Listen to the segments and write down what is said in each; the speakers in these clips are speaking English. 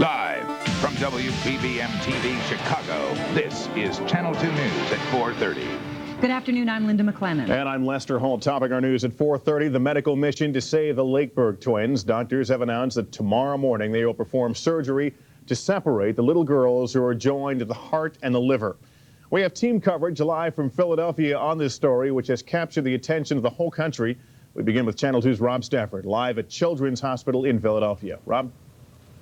Live from WBBM TV Chicago, this is Channel 2 News at 4:30. Good afternoon, I'm Linda McLennan. And I'm Lester Holt. Topping our news at 4:30, the medical mission to save the Lakeberg twins. Doctors have announced that tomorrow morning they will perform surgery to separate the little girls who are joined to the heart and the liver. We have team coverage live from Philadelphia on this story, which has captured the attention of the whole country. We begin with Channel 2's Rob Stafford, live at Children's Hospital in Philadelphia. Rob?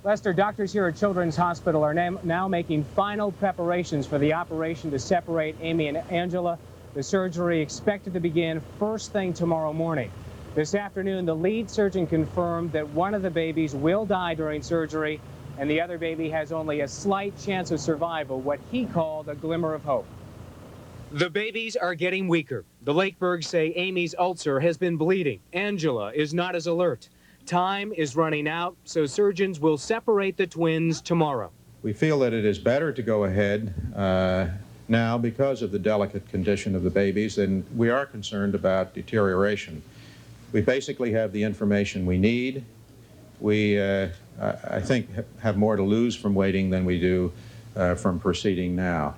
Lester, doctors here at Children's Hospital are now making final preparations for the operation to separate Amy and Angela. The surgery expected to begin first thing tomorrow morning. This afternoon, the lead surgeon confirmed that one of the babies will die during surgery, and the other baby has only a slight chance of survival, what he called a glimmer of hope. The babies are getting weaker. The Lakebergs say Amy's ulcer has been bleeding. Angela is not as alert. Time is running out, so surgeons will separate the twins tomorrow. We feel that it is better to go ahead now because of the delicate condition of the babies, and we are concerned about deterioration. We basically have the information we need. We, I think, have more to lose from waiting than we do from proceeding now.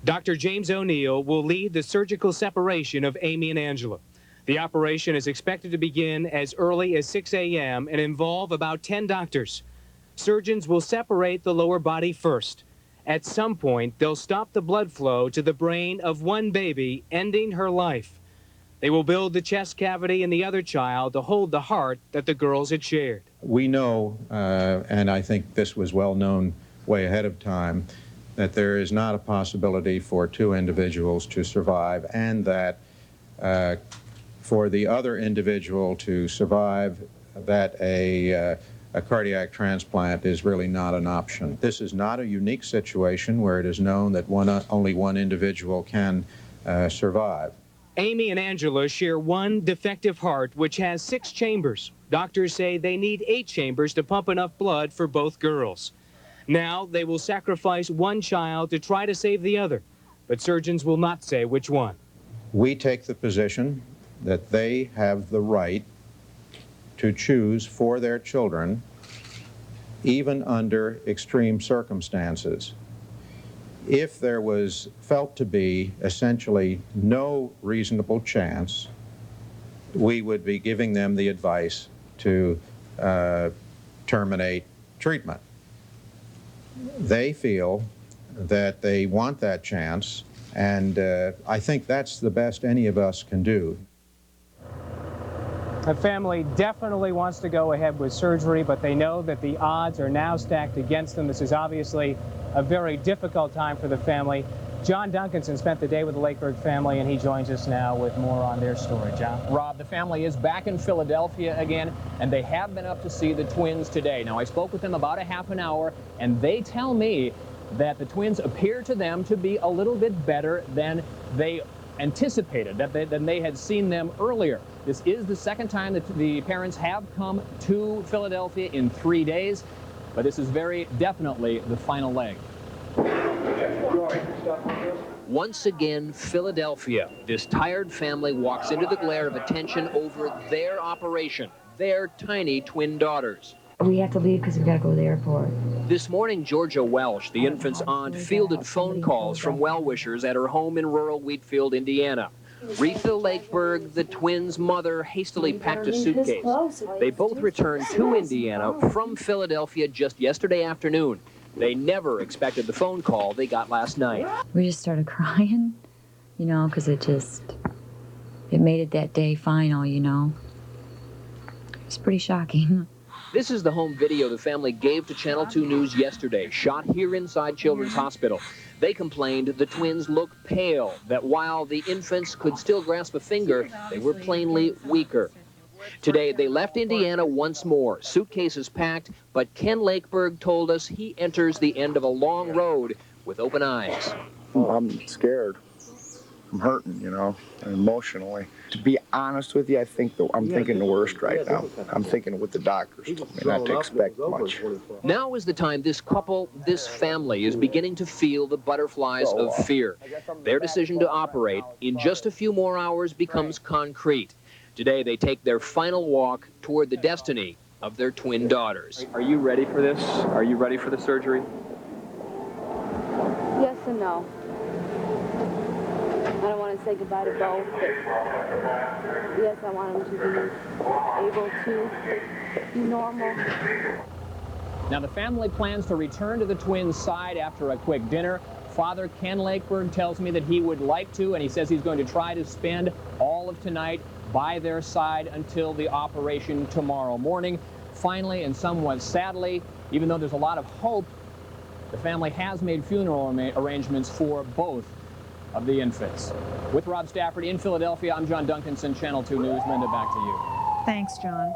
Dr. James O'Neill will lead the surgical separation of Amy and Angela. The operation is expected to begin as early as 6 a.m. and involve about 10 doctors. Surgeons will separate the lower body first. At some point, they'll stop the blood flow to the brain of one baby, ending her life. They will build the chest cavity in the other child to hold the heart that the girls had shared. We know, and I think this was well known way ahead of time, that there is not a possibility for two individuals to survive, and that for the other individual to survive, that a cardiac transplant is really not an option. This is not a unique situation where it is known that only one individual can survive. Amy and Angela share one defective heart, which has 6 chambers. Doctors say they need 8 chambers to pump enough blood for both girls. Now they will sacrifice one child to try to save the other, but surgeons will not say which one. We take the position that they have the right to choose for their children, even under extreme circumstances. If there was felt to be essentially no reasonable chance, we would be giving them the advice to terminate treatment. They feel that they want that chance, and I think that's the best any of us can do. The family definitely wants to go ahead with surgery, but they know that the odds are now stacked against them. This is obviously a very difficult time for the family. John Duncanson spent the day with the Lakeberg family, and he joins us now with more on their story. John? Rob, the family is back in Philadelphia again, and they have been up to see the twins today. Now, I spoke with them about a half an hour, and they tell me that the twins appear to them to be a little bit better than they anticipated, than they had seen them earlier. This is the second time that the parents have come to Philadelphia in 3 days, but this is very definitely the final leg. Once again, Philadelphia. This tired family walks into the glare of attention over their operation, their tiny twin daughters. We have to leave because we got to go to the airport. This morning, Georgia Welsh, the infant's aunt, fielded phone calls from well-wishers at her home in rural Wheatfield, Indiana. Retha Lakeberg, the twins' mother, hastily packed a suitcase. They both returned to Indiana from Philadelphia just yesterday afternoon. They never expected the phone call they got last night. We just started crying, you know, because it made it that day final, you know. It's pretty shocking. This is the home video the family gave to Channel 2 News yesterday, shot here inside Children's Hospital. They complained the twins look pale, that while the infants could still grasp a finger, they were plainly weaker. Today, they left Indiana once more, suitcases packed, but Ken Lakeberg told us he enters the end of a long road with open eyes. I'm scared. I'm hurting, you know, emotionally. To be honest with you, I'm thinking the worst right now. I'm thinking what the doctors told me not to expect much. Now is the time this couple, this family, is beginning to feel the butterflies of fear. Their decision to operate in just a few more hours becomes concrete. Today, they take their final walk toward the destiny of their twin daughters. Are you ready for this? Are you ready for the surgery? Yes and no. I don't want to say goodbye to both, but yes, I want them to be able to be normal. Now, the family plans to return to the twins' side after a quick dinner. Father Ken Lakeberg tells me that he would like to, and he says he's going to try to spend all of tonight by their side until the operation tomorrow morning. Finally, and somewhat sadly, even though there's a lot of hope, the family has made funeral arrangements for both of the infants. With Rob Stafford in Philadelphia, I'm John Duncanson, Channel 2 News. Linda, back to you. Thanks, John.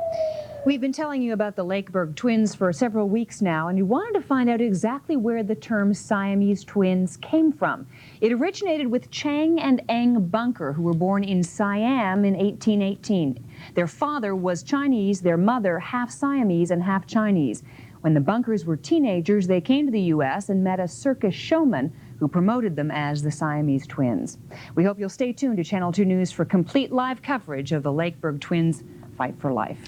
We've been telling you about the Lakeberg twins for several weeks now, and we wanted to find out exactly where the term Siamese twins came from. It originated with Chang and Eng Bunker, who were born in Siam in 1818. Their father was Chinese, their mother half Siamese and half Chinese. When the Bunkers were teenagers, they came to the U.S. and met a circus showman who promoted them as the Siamese twins. We hope you'll stay tuned to Channel 2 News for complete live coverage of the Lakeberg twins' fight for life.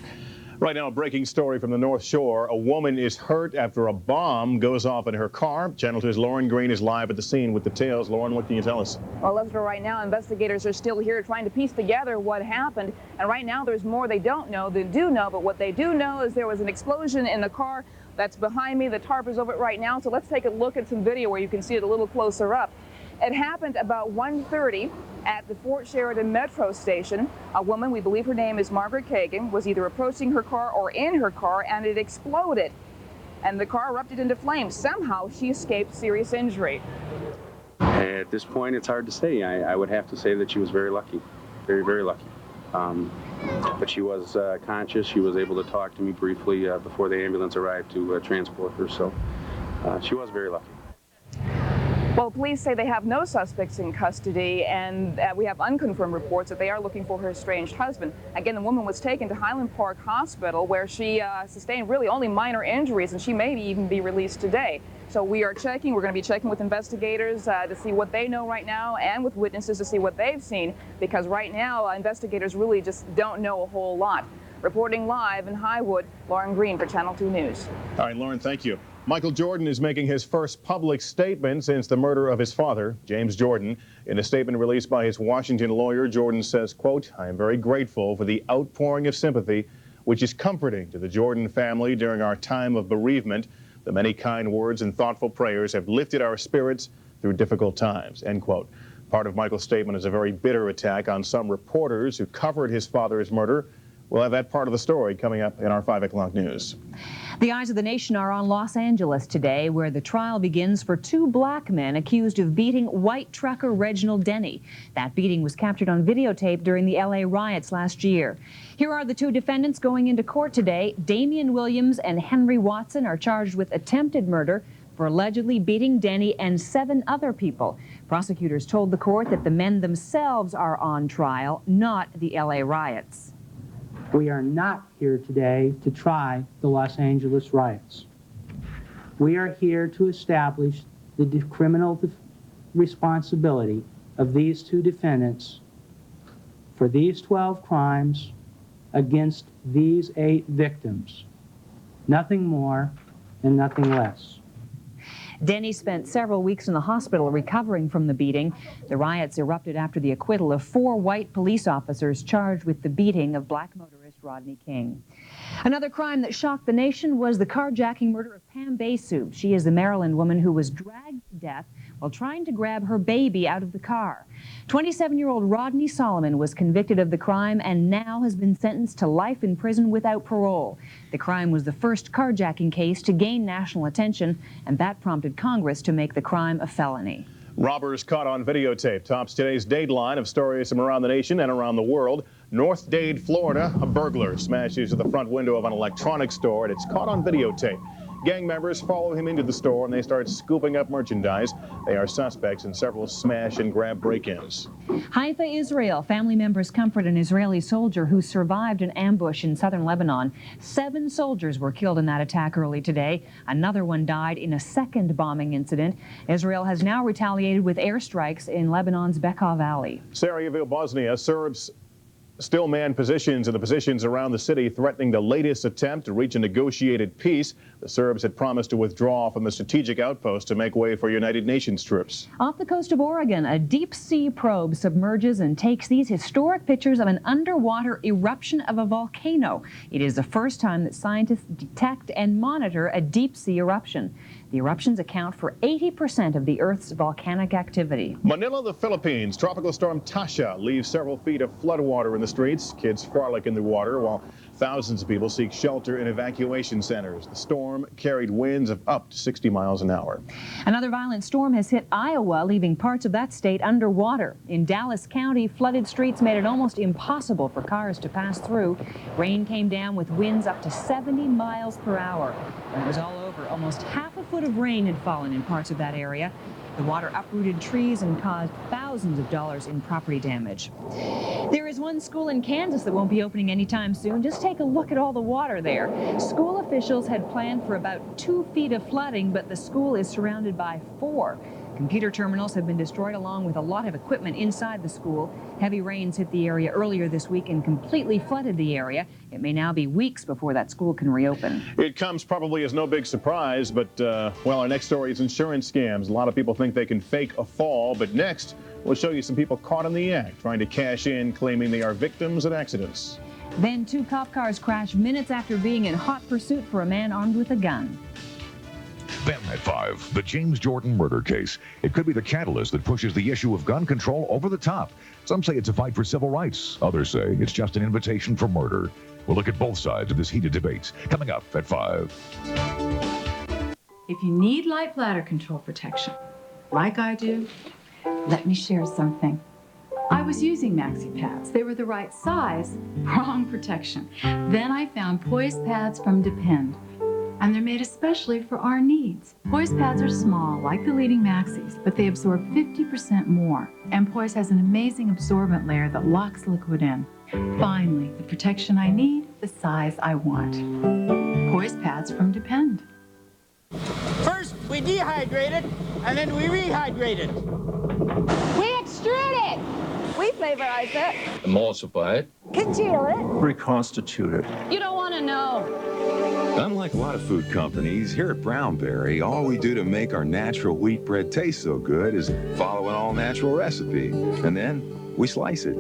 Right now, a breaking story from the North Shore. A woman is hurt after a bomb goes off in her car. Channel 2's Lauren Green is live at the scene with details. Lauren, what can you tell us? Well, Lester, right now, investigators are still here trying to piece together what happened. And right now, there's more they don't know than do know. But what they do know is there was an explosion in the car that's behind me. The tarp is over it right now. So let's take a look at some video where you can see it a little closer up. It happened about 1:30 at the Fort Sheridan Metro Station. A woman, we believe her name is Margaret Kagan, was either approaching her car or in her car, and it exploded. And the car erupted into flames. Somehow, she escaped serious injury. At this point, it's hard to say. I would have to say that she was very lucky, very, very lucky. But she was conscious. She was able to talk to me briefly before the ambulance arrived to transport her. So she was very lucky. Well, police say they have no suspects in custody, and we have unconfirmed reports that they are looking for her estranged husband. Again, the woman was taken to Highland Park Hospital, where she sustained really only minor injuries, and she may even be released today. So we are checking. We're going to be checking with investigators to see what they know right now, and with witnesses to see what they've seen, because right now investigators really just don't know a whole lot. Reporting live in Highwood, Lauren Green for Channel 2 News. All right, Lauren, thank you. Michael Jordan is making his first public statement since the murder of his father, James Jordan. In a statement released by his Washington lawyer, Jordan says, quote, "I am very grateful for the outpouring of sympathy, which is comforting to the Jordan family during our time of bereavement. The many kind words and thoughtful prayers have lifted our spirits through difficult times," end quote. Part of Michael's statement is a very bitter attack on some reporters who covered his father's murder. We'll have that part of the story coming up in our 5 o'clock news. The eyes of the nation are on Los Angeles today, where the trial begins for 2 black men accused of beating white trucker Reginald Denny. That beating was captured on videotape during the LA riots last year. Here are the 2 defendants going into court today. Damian Williams and Henry Watson are charged with attempted murder for allegedly beating Denny and 7 other people. Prosecutors told the court that the men themselves are on trial, not the LA riots. We are not here today to try the Los Angeles riots. We are here to establish the criminal responsibility of these 2 defendants for these 12 crimes against these 8 victims. Nothing more and nothing less. Denny spent several weeks in the hospital recovering from the beating. The riots erupted after the acquittal of 4 white police officers charged with the beating of black motorist Rodney King. Another crime that shocked the nation was the carjacking murder of Pam Basu. She is the Maryland woman who was dragged to death while trying to grab her baby out of the car. 27-year-old Rodney Solomon was convicted of the crime and now has been sentenced to life in prison without parole. The crime was the first carjacking case to gain national attention, and that prompted Congress to make the crime a felony. Robbers caught on videotape tops today's Dateline of stories from around the nation and around the world. North Dade, Florida, a burglar smashes the front window of an electronics store, and it's caught on videotape. Gang members follow him into the store, and they start scooping up merchandise. They are suspects in several smash and grab break-ins. Haifa, Israel. Family members comfort an Israeli soldier who survived an ambush in southern Lebanon. 7 soldiers were killed in that attack early today. Another one died in a second bombing incident. Israel has now retaliated with airstrikes in Lebanon's Bekaa Valley. Sarajevo, Bosnia. Serbs still man positions in the positions around the city, threatening the latest attempt to reach a negotiated peace. The Serbs had promised to withdraw from the strategic outpost to make way for United Nations troops. Off the coast of Oregon, a deep-sea probe submerges and takes these historic pictures of an underwater eruption of a volcano. It is the first time that scientists detect and monitor a deep-sea eruption. The eruptions account for 80% of the Earth's volcanic activity. Manila, the Philippines. Tropical storm Tasha leaves several feet of floodwater in the streets. Kids frolic in the water while thousands of people seek shelter in evacuation centers. The storm carried winds of up to 60 miles an hour. Another violent storm has hit Iowa, leaving parts of that state underwater. In Dallas County, flooded streets made it almost impossible for cars to pass through. Rain came down with winds up to 70 miles per hour. When it was all over, almost half a foot of rain had fallen in parts of that area. The water uprooted trees and caused thousands of dollars in property damage. There is one school in Kansas that won't be opening anytime soon. Just take a look at all the water there. School officials had planned for about 2 feet of flooding, but the school is surrounded by 4. Computer terminals have been destroyed along with a lot of equipment inside the school. Heavy rains hit the area earlier this week and completely flooded the area. It may now be weeks before that school can reopen. It comes probably as no big surprise, but, well, our next story is insurance scams. A lot of people think they can fake a fall, but next, we'll show you some people caught in the act, trying to cash in, claiming they are victims of accidents. Then 2 cop cars crashed minutes after being in hot pursuit for a man armed with a gun. Then at 5, the James Jordan murder case. It could be the catalyst that pushes the issue of gun control over the top. Some say it's a fight for civil rights. Others say it's just an invitation for murder. We'll look at both sides of this heated debate. Coming up at 5. If you need light bladder control protection, like I do, let me share something. I was using maxi pads. They were the right size, wrong protection. Then I found Poise pads from Depend, and they're made especially for our needs. Poise pads are small, like the leading maxis, but they absorb 50% more. And Poise has an amazing absorbent layer that locks liquid in. Finally, the protection I need, the size I want. Poise pads from Depend. First, we dehydrate it, and then we rehydrate it. We extrude it. We flavorize it. Emulsify it. Congeal it. Reconstitute it. You don't want to know. Unlike a lot of food companies, here at Brownberry, all we do to make our natural wheat bread taste so good is follow an all-natural recipe, and then we slice it.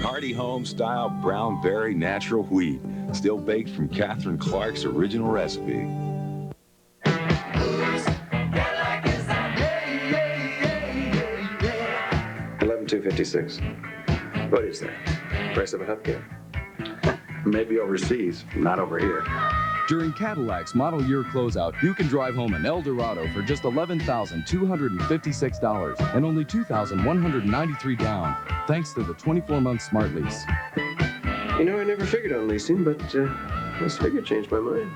Hearty home-style Brownberry natural wheat, still baked from Catherine Clark's original recipe. 11,256. What is that? Price of a healthcare? Maybe overseas, not over here. During Cadillac's model year closeout, you can drive home an Eldorado for just $11,256 and only $2,193 down, thanks to the 24-month smart lease. You know, I never figured on leasing, but this figure changed my mind.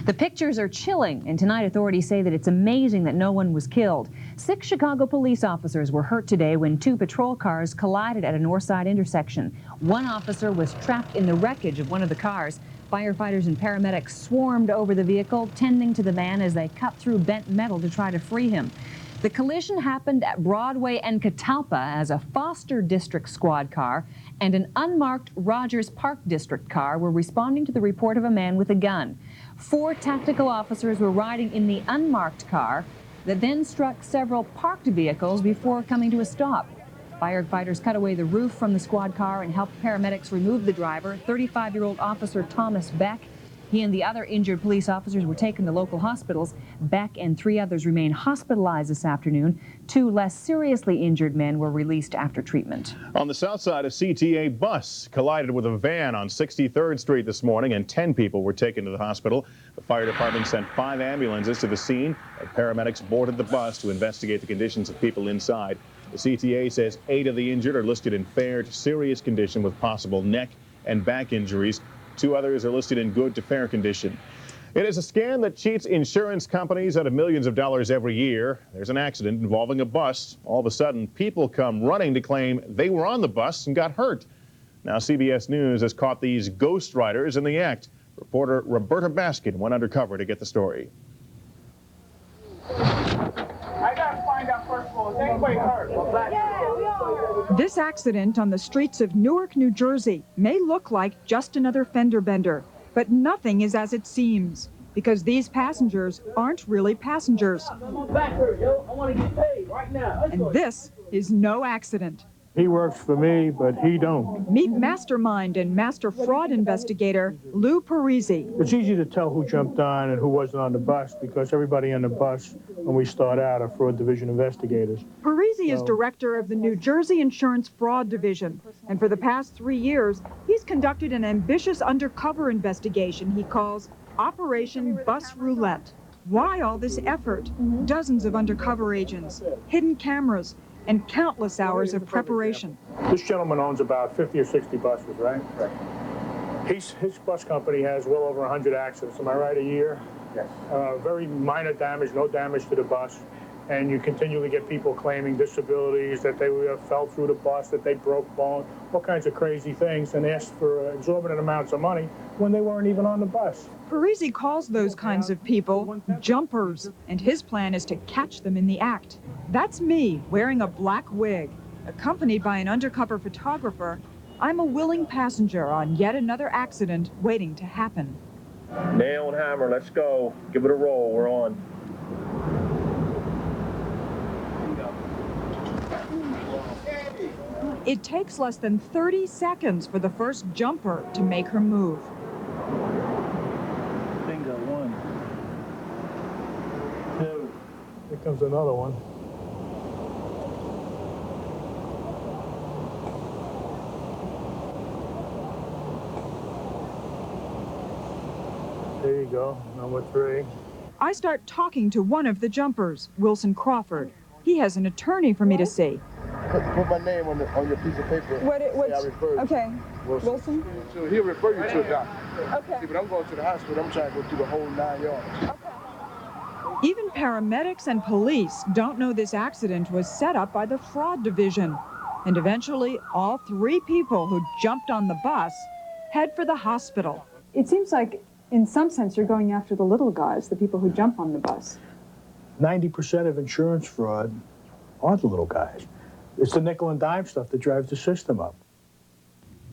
The pictures are chilling, and tonight authorities say that it's amazing that no one was killed. 6 Chicago police officers were hurt today when 2 patrol cars collided at a north side intersection. One officer was trapped in the wreckage of one of the cars. Firefighters and paramedics swarmed over the vehicle, tending to the man as they cut through bent metal to try to free him. The collision happened at Broadway and Catalpa as a Foster District squad car and an unmarked Rogers Park District car were responding to the report of a man with a gun. 4 tactical officers were riding in the unmarked car that then struck several parked vehicles before coming to a stop. Firefighters cut away the roof from the squad car and helped paramedics remove the driver, 35-year-old Officer Thomas Beck. He and the other injured police officers were taken to local hospitals. Beck and 3 others remain hospitalized this afternoon. 2 less seriously injured men were released after treatment. On the south side, a CTA bus collided with a van on 63rd Street this morning, and 10 people were taken to the hospital. The fire department sent 5 ambulances to the scene, and paramedics boarded the bus to investigate the conditions of people inside. The CTA says 8 of the injured are listed in fair to serious condition with possible neck and back injuries. 2 others are listed in good to fair condition. It is a scam that cheats insurance companies out of millions of dollars every year. There's an accident involving a bus. All of a sudden, people come running to claim they were on the bus and got hurt. Now, CBS News has caught these ghost riders in the act. Reporter Roberta Baskin went undercover to get the story. I gotta find out first of all, is anybody hurt? Yeah, we all hurt. This accident on the streets of Newark, New Jersey may look like just another fender bender, but nothing is as it seems, because these passengers aren't really passengers. Back here, yo. I want to get paid right now. And this is no accident. He works for me, but he don't. Meet mastermind and master fraud investigator Lou Parisi. It's easy to tell who jumped on and who wasn't on the bus because everybody on the bus, when we start out, are fraud division investigators. Parisi is director of the New Jersey Insurance Fraud Division, and for the past 3 years, he's conducted an ambitious undercover investigation he calls Operation Bus Roulette. Why all this effort? Dozens of undercover agents, hidden cameras, and countless hours of preparation. This gentleman owns about 50 or 60 buses, right? Right. His bus company has well over 100 accidents, am I right, a year? Yes. Very minor damage, no damage to the bus. And you continually get people claiming disabilities, that they fell through the bus, that they broke bones, all kinds of crazy things, and asked for exorbitant amounts of money when they weren't even on the bus. Parisi calls those kinds of people jumpers, and his plan is to catch them in the act. That's me, wearing a black wig. Accompanied by an undercover photographer, I'm a willing passenger on yet another accident waiting to happen. Nail and hammer, let's go. Give it a roll, we're on. It takes less than 30 seconds for the first jumper to make her move. Bingo, 1, 2. Here comes another one. There you go, number 3. I start talking to one of the jumpers, Wilson Crawford. He has an attorney for me to see. Put my name on your piece of paper. Okay. Wilson? So he'll refer you to a doctor. Okay. See, but I'm going to the hospital. I'm trying to go through the whole 9 yards. Even paramedics and police don't know this accident was set up by the fraud division. And eventually, all 3 people who jumped on the bus head for the hospital. It seems like, in some sense, you're going after the little guys, the people who jump on the bus. 90% of insurance fraud are the little guys. It's the nickel and dime stuff that drives the system up.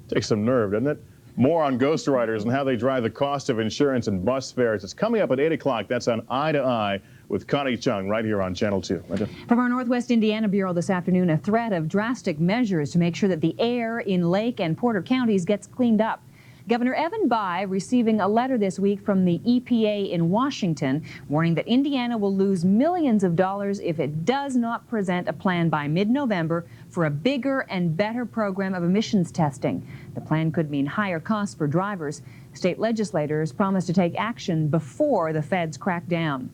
Takes some nerve, doesn't it? More on ghostwriters and how they drive the cost of insurance and bus fares. It's coming up at 8 o'clock. That's on Eye to Eye with Connie Chung right here on Channel 2. From our Northwest Indiana Bureau this afternoon, a threat of drastic measures to make sure that the air in Lake and Porter counties gets cleaned up. Governor Evan Bayh receiving a letter this week from the EPA in Washington warning that Indiana will lose millions of dollars if it does not present a plan by mid-November for a bigger and better program of emissions testing. The plan could mean higher costs for drivers. State legislators promised to take action before the feds crack down.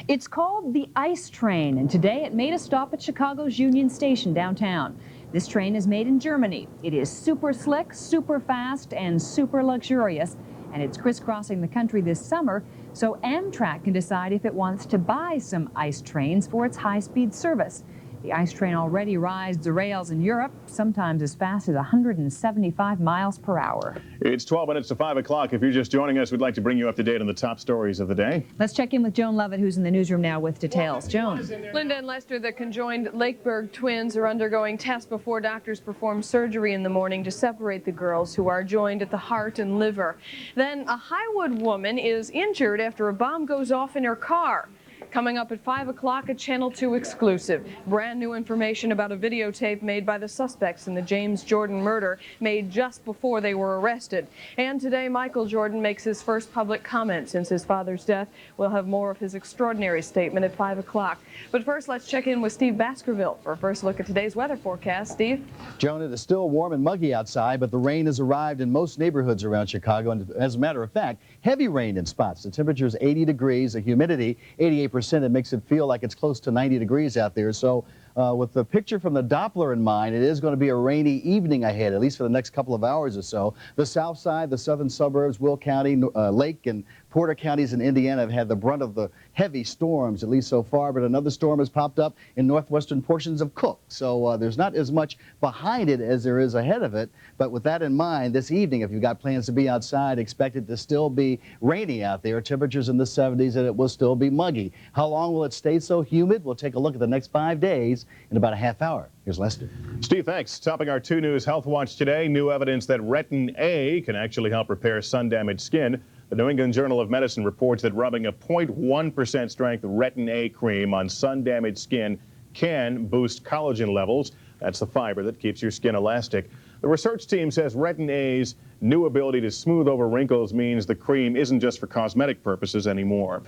It's called the ICE train, and today it made a stop at Chicago's Union Station downtown. This train is made in Germany. It is super slick, super fast, and super luxurious, and it's crisscrossing the country this summer, so Amtrak can decide if it wants to buy some ICE trains for its high-speed service. The ICE train already rides the rails in Europe, sometimes as fast as 175 miles per hour. It's 12 minutes to 5 o'clock. If you're just joining us, we'd like to bring you up to date on the top stories of the day. Let's check in with Joan Lovett, who's in the newsroom now with details. Joan. Linda and Lester, the conjoined Lakeburg twins, are undergoing tests before doctors perform surgery in the morning to separate the girls, who are joined at the heart and liver. Then a Highwood woman is injured after a bomb goes off in her car. Coming up at 5 o'clock, a Channel 2 exclusive. Brand new information about a videotape made by the suspects in the James Jordan murder, made just before they were arrested. And today, Michael Jordan makes his first public comment since his father's death. We'll have more of his extraordinary statement at 5 o'clock. But first, let's check in with Steve Baskerville for a first look at today's weather forecast. Steve? Joan, it is still warm and muggy outside, but the rain has arrived in most neighborhoods around Chicago. And as a matter of fact, heavy rain in spots. The temperature is 80 degrees, the humidity 88%. It makes it feel like it's close to 90 degrees out there. So with the picture from the Doppler in mind, it is going to be a rainy evening ahead, at least for the next couple of hours or so. The south side, the southern suburbs, Will County, Lake and Porter counties in Indiana have had the brunt of the heavy storms, at least so far, but another storm has popped up in northwestern portions of Cook. So there's not as much behind it as there is ahead of it. But with that in mind, this evening, if you've got plans to be outside, expect it to still be rainy out there, temperatures in the 70s, and it will still be muggy. How long will it stay so humid? We'll take a look at the next 5 days is in about a half hour. Here's Lester. Steve, thanks. Topping our 2 News Health Watch today, new evidence that retin A can actually help repair sun-damaged skin. The New England Journal of Medicine reports that rubbing a 0.1% strength retin A cream on sun-damaged skin can boost collagen levels. That's the fiber that keeps your skin elastic. The research team says retin A's new ability to smooth over wrinkles means the cream isn't just for cosmetic purposes anymore.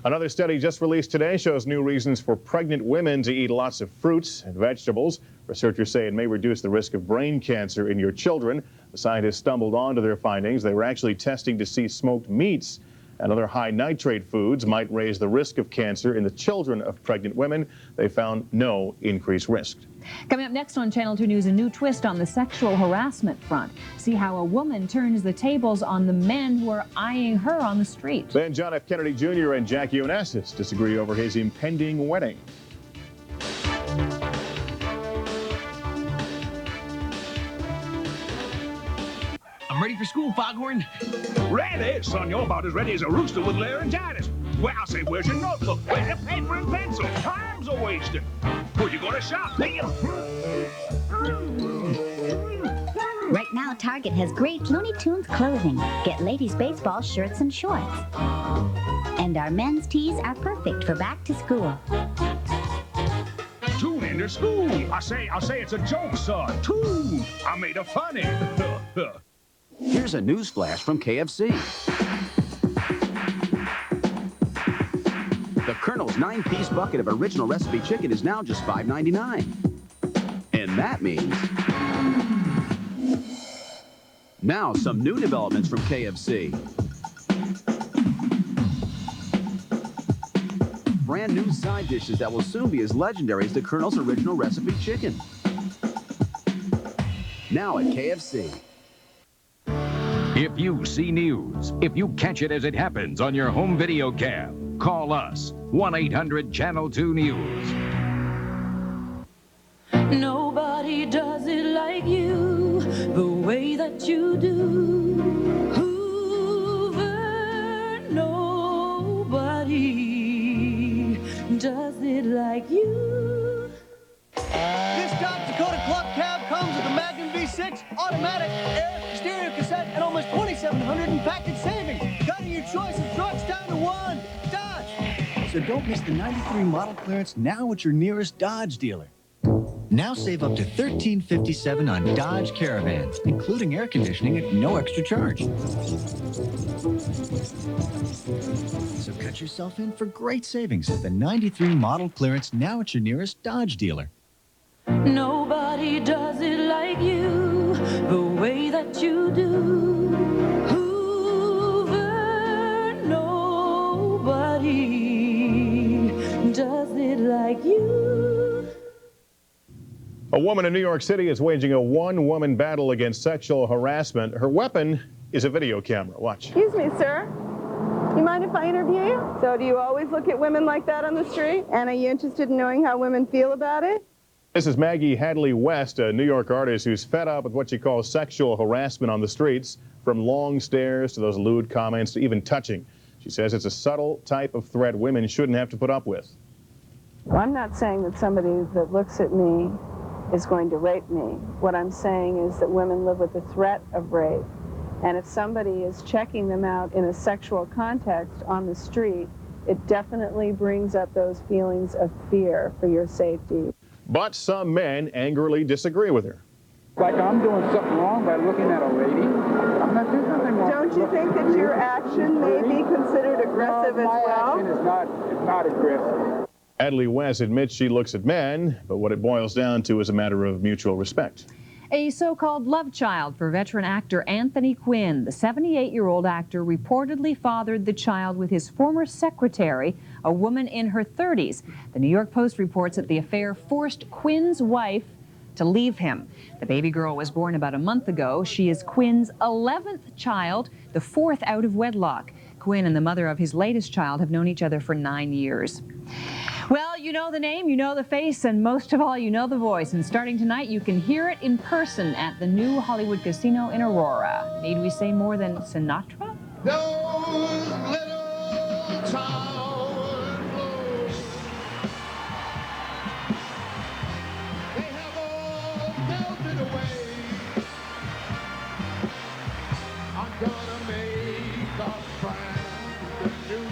Another study just released today shows new reasons for pregnant women to eat lots of fruits and vegetables. Researchers say it may reduce the risk of brain cancer in your children. The scientists stumbled onto their findings. They were actually testing to see smoked meats and other high nitrate foods might raise the risk of cancer in the children of pregnant women. They found no increased risk. Coming up next on Channel 2 News, a new twist on the sexual harassment front. See how a woman turns the tables on the men who are eyeing her on the street. Then John F. Kennedy Jr. and Jackie Onassis disagree over his impending wedding. I'm ready for school, Foghorn. Ready? Son, you're about as ready as a rooster with laryngitis. Well, I say, where's your notebook? Where's your paper and pencil? Time's a wasting. Where you gonna shop? Right now, Target has great Looney Tunes clothing. Get ladies' baseball shirts and shorts. And our men's tees are perfect for back to school. Tune into school. I say it's a joke, son. Tune. I made a funny. Here's a news flash from KFC. The Colonel's 9-piece bucket of original recipe chicken is now just $5.99. And that means... Now, some new developments from KFC. Brand new side dishes that will soon be as legendary as the Colonel's original recipe chicken. Now at KFC. If you see news, if you catch it as it happens on your home video cam, call us, 1-800-Channel-2-News. Nobody does it like you, the way that you do. Hoover, nobody does it like you. This South Dakota Club Cab comes with a Magnum V6, automatic, air, stereo cassette, and almost 2,700 in package savings. Cutting your choice of trucks down to one. Dodge. So don't miss the 93 model clearance now at your nearest Dodge dealer. Now save up to $13.57 on Dodge Caravans, including air conditioning at no extra charge. So cut yourself in for great savings at the 93 model clearance now at your nearest Dodge dealer. Nobody does it like you, the way that you do. Hoover, nobody does it like you. A woman in New York City is waging a one-woman battle against sexual harassment. Her weapon is a video camera. Watch. Excuse me, sir. You mind if I interview you? So do you always look at women like that on the street? And are you interested in knowing how women feel about it? This is Maggie Hadley West, a New York artist who's fed up with what she calls sexual harassment on the streets, from long stares to those lewd comments to even touching. She says it's a subtle type of threat women shouldn't have to put up with. Well, I'm not saying that somebody that looks at me is going to rape me. What I'm saying is that women live with the threat of rape. And if somebody is checking them out in a sexual context on the street, it definitely brings up those feelings of fear for your safety. But some men angrily disagree with her. Like I'm doing something wrong by looking at a lady. I'm not doing nothing wrong. Don't you think that your action may be considered aggressive as well? My action is not aggressive. Hadley West admits she looks at men, but what it boils down to is a matter of mutual respect. A so-called love child for veteran actor Anthony Quinn. The 78-year-old actor reportedly fathered the child with his former secretary, a woman in her 30s. The New York Post reports that the affair forced Quinn's wife to leave him. The baby girl was born about a month ago. She is Quinn's 11th child, the 4th out of wedlock. Quinn and the mother of his latest child have known each other for 9 years. Well, you know the name, you know the face, and most of all, you know the voice. And starting tonight, you can hear it in person at the new Hollywood Casino in Aurora. Need we say more than Sinatra?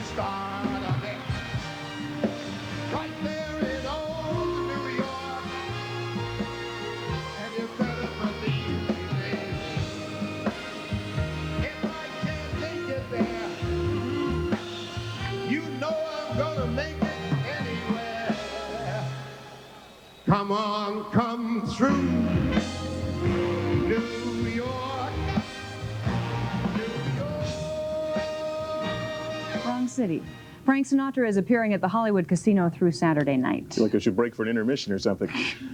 start of it. Right there in old New York. And you better believe me, baby, if I can't make it there, you know I'm gonna make it anywhere. Come on, come through New York. Wrong city. Frank Sinatra is appearing at the Hollywood Casino through Saturday night. I feel like I should break for an intermission or something.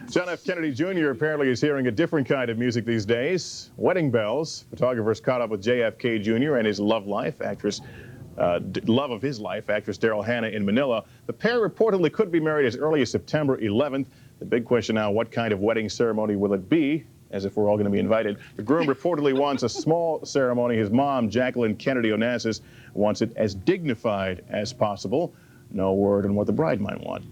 John F. Kennedy Jr. apparently is hearing a different kind of music these days. Wedding bells. Photographers caught up with JFK Jr. and his love of his life, actress Daryl Hannah in Manila. The pair reportedly could be married as early as September 11th. The big question now, what kind of wedding ceremony will it be? As if we're all going to be invited. The groom reportedly wants a small ceremony. His mom, Jacqueline Kennedy Onassis, wants it as dignified as possible. No word on what the bride might want.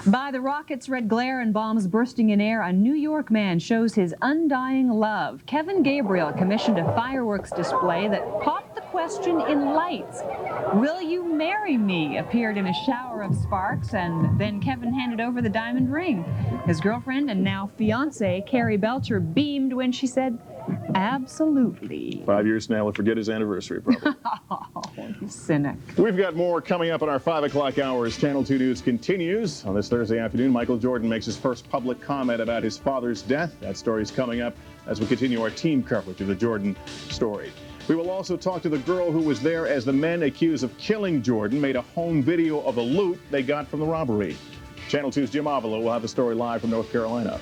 By the rockets, red glare, and bombs bursting in air, a New York man shows his undying love. Kevin Gabriel commissioned a fireworks display that popped the question in lights. Will you marry me? Appeared in a shower of sparks, and then Kevin handed over the diamond ring. His girlfriend and now fiancée, Carrie Belcher, beamed when she said, absolutely. 5 years from now, we'll forget his anniversary, probably. Oh, you cynic. We've got more coming up in our 5 o'clock hours. Channel 2 News continues. On this Thursday afternoon, Michael Jordan makes his first public comment about his father's death. That story is coming up as we continue our team coverage of the Jordan story. We will also talk to the girl who was there as the men accused of killing Jordan made a home video of the loot they got from the robbery. Channel 2's Jim Avila will have the story live from North Carolina.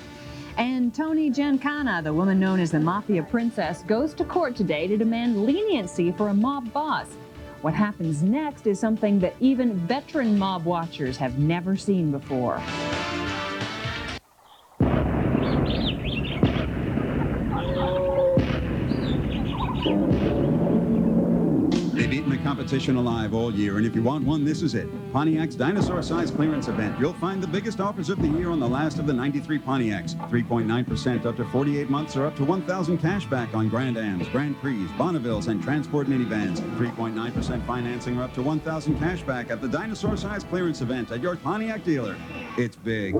And Tony Giancana, the woman known as the Mafia Princess, goes to court today to demand leniency for a mob boss. What happens next is something that even veteran mob watchers have never seen before. They've eaten the competition alive all year, and if you want one, this is it. Pontiac's dinosaur-sized clearance event. You'll find the biggest offers of the year on the last of the 93 Pontiacs. 3.9% up to 48 months or up to $1,000 cash back on Grand Ams, Grand Prix, Bonnevilles, and Transport minivans. 3.9% financing or up to $1,000 cash back at the dinosaur-sized clearance event at your Pontiac dealer. It's big.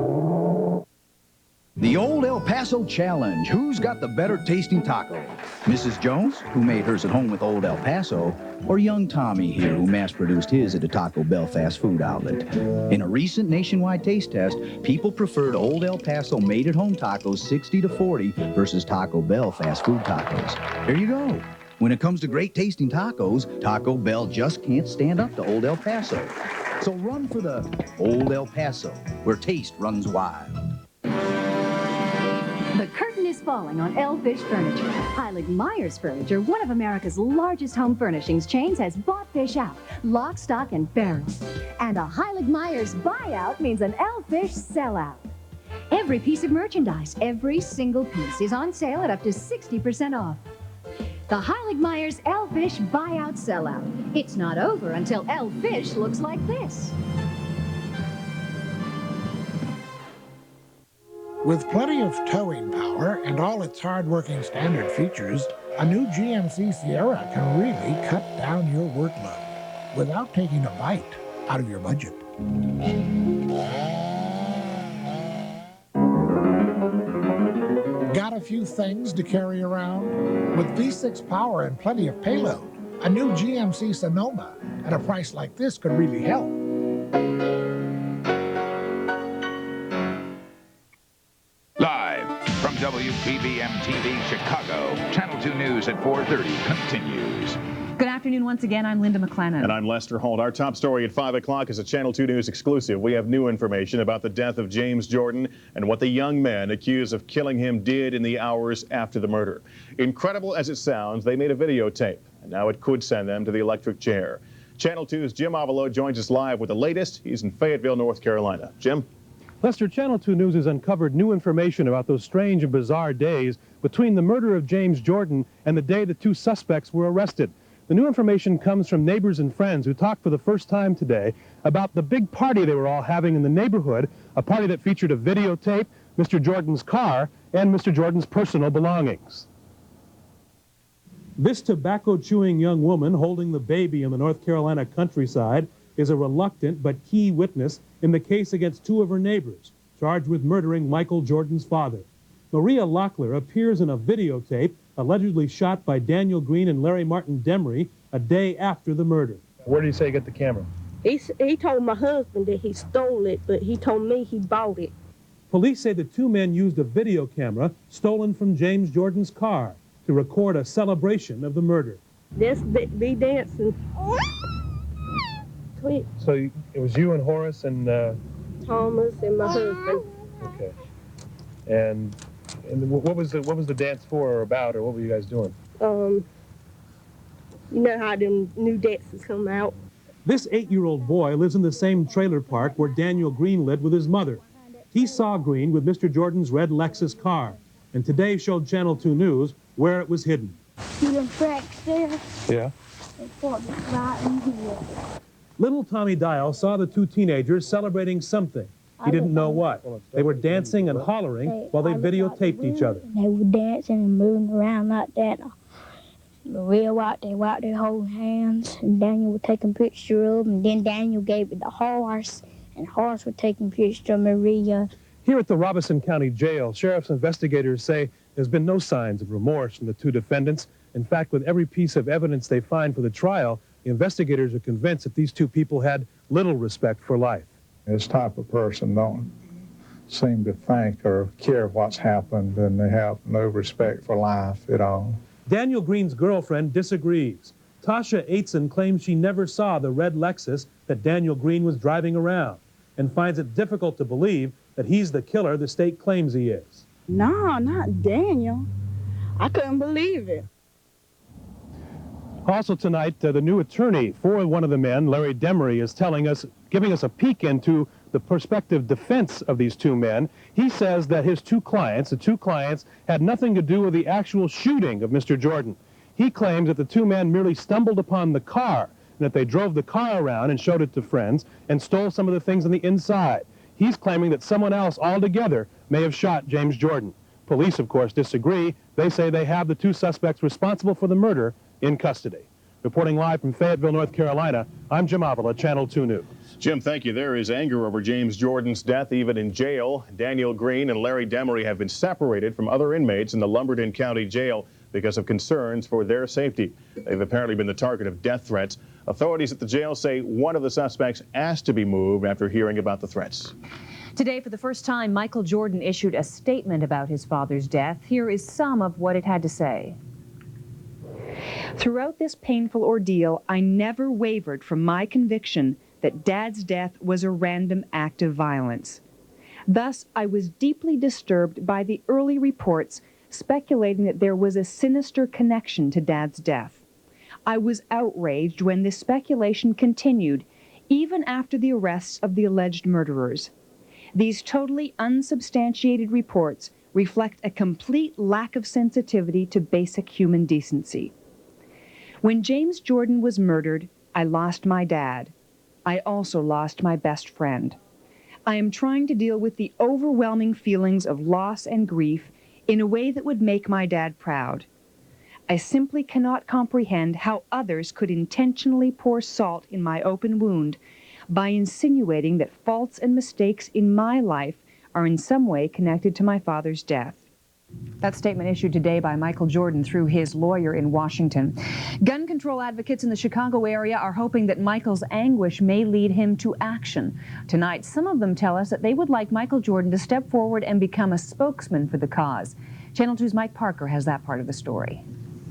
The Old El Paso Challenge. Who's got the better tasting taco? Mrs. Jones, who made hers at home with Old El Paso, or young Tommy here, who mass-produced his at a Taco Bell fast food outlet? In a recent nationwide taste test, people preferred Old El Paso made-at-home tacos 60-40 versus Taco Bell fast food tacos. There you go. When it comes to great tasting tacos, Taco Bell just can't stand up to Old El Paso. So run for the Old El Paso, where taste runs wild. The curtain is falling on Elfish Furniture. Heilig Myers Furniture, one of America's largest home furnishings chains, has bought fish out, lock, stock, and barrel. And a Heilig Myers buyout means an Elfish sellout. Every piece of merchandise, every single piece, is on sale at up to 60% off. The Heilig Myers Elfish buyout sellout. It's not over until Elfish looks like this. With plenty of towing power and all its hard-working standard features, a new GMC Sierra can really cut down your workload without taking a bite out of your budget. Got a few things to carry around? With V6 power and plenty of payload, a new GMC Sonoma at a price like this could really help. Live from WBBM TV Chicago, Channel 2 News at 4:30 continues. Good afternoon once again. I'm Linda McLennan. And I'm Lester Holt. Our top story at 5 o'clock is a Channel 2 News exclusive. We have new information about the death of James Jordan and what the young men accused of killing him did in the hours after the murder. Incredible as it sounds, they made a videotape, and now it could send them to the electric chair. Channel 2's Jim Avila joins us live with the latest. He's in Fayetteville, North Carolina. Jim? Lester, Channel 2 News has uncovered new information about those strange and bizarre days between the murder of James Jordan and the day the two suspects were arrested. The new information comes from neighbors and friends who talked for the first time today about the big party they were all having in the neighborhood, a party that featured a videotape, Mr. Jordan's car, and Mr. Jordan's personal belongings. This tobacco-chewing young woman holding the baby in the North Carolina countryside is a reluctant but key witness in the case against two of her neighbors, charged with murdering Michael Jordan's father. Maria Locklear appears in a videotape allegedly shot by Daniel Green and Larry Martin Demery a day after the murder. Where did he say he got the camera? He told my husband that he stole it, but he told me he bought it. Police say the two men used a video camera stolen from James Jordan's car to record a celebration of the murder. This be dancing. Quick. So it was you and Horace and... Thomas and my husband. Okay. And what was the dance for or about, or what were you guys doing? You know how them new dances come out. This 8-year-old boy lives in the same trailer park where Daniel Green lived with his mother. He saw Green with Mr. Jordan's red Lexus car, and today showed Channel 2 News where it was hidden. See them tracks there? Yeah. It's right in here. Little Tommy Dial saw the two teenagers celebrating something. He didn't know what. They were dancing and hollering while they videotaped each other. They were dancing and moving around like that. Maria they walked their holding hands, and Daniel was taking pictures of them, and then Daniel gave it to Horace, and Horace was taking pictures of Maria. Here at the Robeson County Jail, sheriff's investigators say there's been no signs of remorse from the two defendants. In fact, with every piece of evidence they find for the trial, the investigators are convinced that these two people had little respect for life. This type of person don't seem to think or care what's happened, and they have no respect for life at all. Daniel Green's girlfriend disagrees. Tasha Aitzen claims she never saw the red Lexus that Daniel Green was driving around and finds it difficult to believe that he's the killer the state claims he is. No, not Daniel. I couldn't believe it. Also tonight, the new attorney for one of the men, Larry Demery, is giving us a peek into the prospective defense of these two men. He says that his the two clients, had nothing to do with the actual shooting of Mr. Jordan. He claims that the two men merely stumbled upon the car, and that they drove the car around and showed it to friends and stole some of the things on the inside. He's claiming that someone else altogether may have shot James Jordan. Police, of course, disagree. They say they have the two suspects responsible for the murder in custody. Reporting live from Fayetteville, North Carolina, I'm Jim Avila, Channel 2 News. Jim, thank you. There is anger over James Jordan's death, even in jail. Daniel Green and Larry Demery have been separated from other inmates in the Lumberton County Jail because of concerns for their safety. They've apparently been the target of death threats. Authorities at the jail say one of the suspects asked to be moved after hearing about the threats. Today, for the first time, Michael Jordan issued a statement about his father's death. Here is some of what it had to say. Throughout this painful ordeal, I never wavered from my conviction that Dad's death was a random act of violence. Thus, I was deeply disturbed by the early reports speculating that there was a sinister connection to Dad's death. I was outraged when this speculation continued, even after the arrests of the alleged murderers. These totally unsubstantiated reports reflect a complete lack of sensitivity to basic human decency. When James Jordan was murdered, I lost my dad. I also lost my best friend. I am trying to deal with the overwhelming feelings of loss and grief in a way that would make my dad proud. I simply cannot comprehend how others could intentionally pour salt in my open wound by insinuating that faults and mistakes in my life are in some way connected to my father's death. That statement issued today by Michael Jordan through his lawyer in Washington. Gun control advocates in the Chicago area are hoping that Michael's anguish may lead him to action. Tonight, some of them tell us that they would like Michael Jordan to step forward and become a spokesman for the cause. Channel 2's Mike Parker has that part of the story.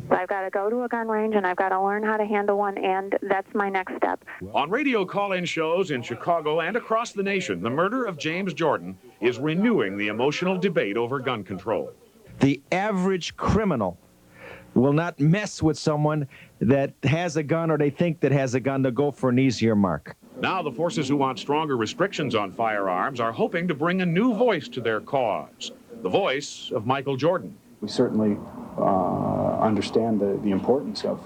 I've got to go to a gun range and I've got to learn how to handle one, and that's my next step. On radio call-in shows in Chicago and across the nation, the murder of James Jordan is renewing the emotional debate over gun control. The average criminal will not mess with someone that has a gun or they think that has a gun to go for an easier mark. Now the forces who want stronger restrictions on firearms are hoping to bring a new voice to their cause, the voice of Michael Jordan. We certainly understand the importance of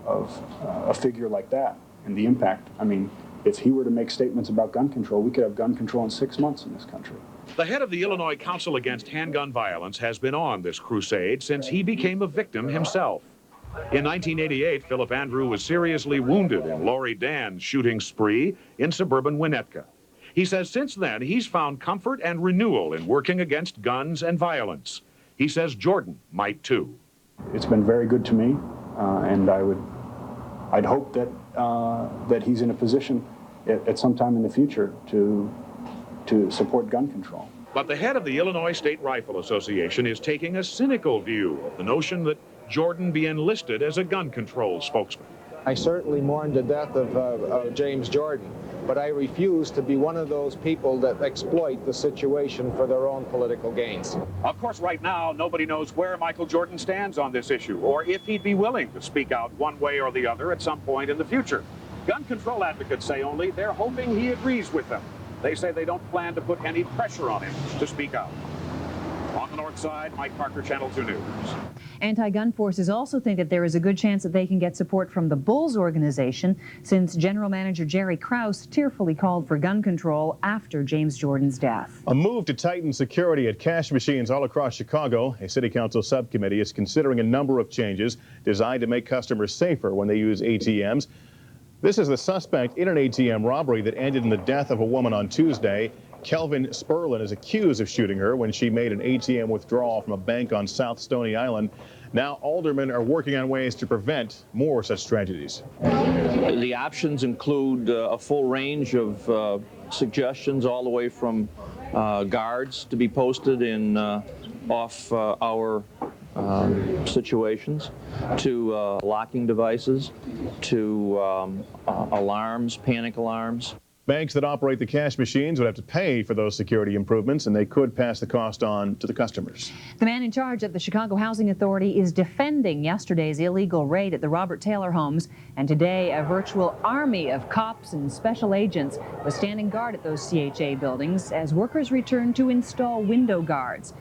a figure like that and the impact. I mean, if he were to make statements about gun control, we could have gun control in 6 months in this country. The head of the Illinois Council Against Handgun Violence has been on this crusade since he became a victim himself. In 1988, Philip Andrew was seriously wounded in Laurie Dan's shooting spree in suburban Winnetka. He says since then, he's found comfort and renewal in working against guns and violence. He says Jordan might too. It's been very good to me, and I'd hope that that he's in a position at some time in the future to support gun control. But the head of the Illinois State Rifle Association is taking a cynical view of the notion that Jordan be enlisted as a gun control spokesman. I certainly mourn the death of James Jordan, but I refuse to be one of those people that exploit the situation for their own political gains. Of course, right now, nobody knows where Michael Jordan stands on this issue, or if he'd be willing to speak out one way or the other at some point in the future. Gun control advocates say only they're hoping he agrees with them. They say they don't plan to put any pressure on him to speak out. On the north side, Mike Parker, Channel 2 News. Anti-gun forces also think that there is a good chance that they can get support from the Bulls organization, since General Manager Jerry Krause tearfully called for gun control after James Jordan's death. A move to tighten security at cash machines all across Chicago. A city council subcommittee is considering a number of changes designed to make customers safer when they use ATMs. This is the suspect in an ATM robbery that ended in the death of a woman on Tuesday. Kelvin Sperlin is accused of shooting her when she made an ATM withdrawal from a bank on South Stony Island. Now, aldermen are working on ways to prevent more such tragedies. The options include a full range of suggestions, all the way from guards to be posted in off-hour situations, to locking devices, to alarms, panic alarms. Banks that operate the cash machines would have to pay for those security improvements, and they could pass the cost on to the customers. The man in charge at the Chicago Housing Authority is defending yesterday's illegal raid at the Robert Taylor homes, and today a virtual army of cops and special agents was standing guard at those CHA buildings as workers returned to install window guards.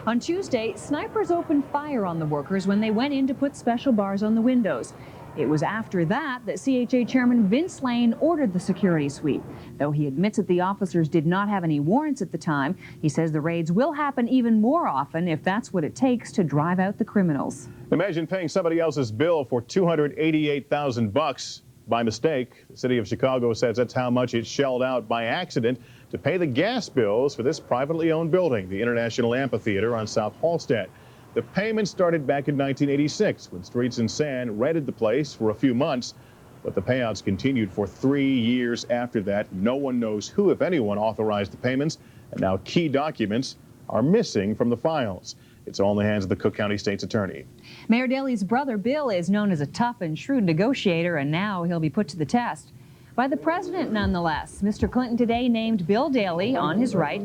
On Tuesday, snipers opened fire on the workers when they went in to put special bars on the windows. It was after that that CHA Chairman Vince Lane ordered the security sweep. Though he admits that the officers did not have any warrants at the time, he says the raids will happen even more often if that's what it takes to drive out the criminals. Imagine paying somebody else's bill for $288,000 by mistake. The city of Chicago says that's how much it shelled out by accident to pay the gas bills for this privately owned building, the International Amphitheater on South Halstead. The payment started back in 1986 when Streets and Sand rented the place for a few months, but the payouts continued for 3 years after that. No one knows who, if anyone, authorized the payments, and now key documents are missing from the files. It's all in the hands of the Cook County State's Attorney. Mayor Daley's brother Bill is known as a tough and shrewd negotiator, and now he'll be put to the test by the president, nonetheless. Mr. Clinton today named Bill Daley, on his right,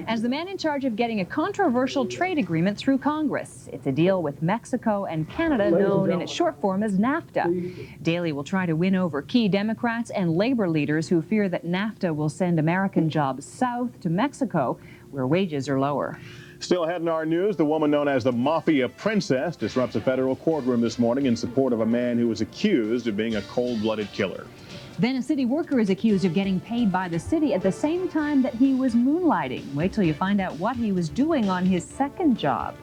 as the man in charge of getting a controversial trade agreement through Congress. It's a deal with Mexico and Canada known in its short form as NAFTA. Daley will try to win over key Democrats and labor leaders who fear that NAFTA will send American jobs south to Mexico, where wages are lower. Still ahead in our news, the woman known as the Mafia Princess disrupts a federal courtroom this morning in support of a man who was accused of being a cold-blooded killer. Then a city worker is accused of getting paid by the city at the same time that he was moonlighting. Wait till you find out what he was doing on his second job.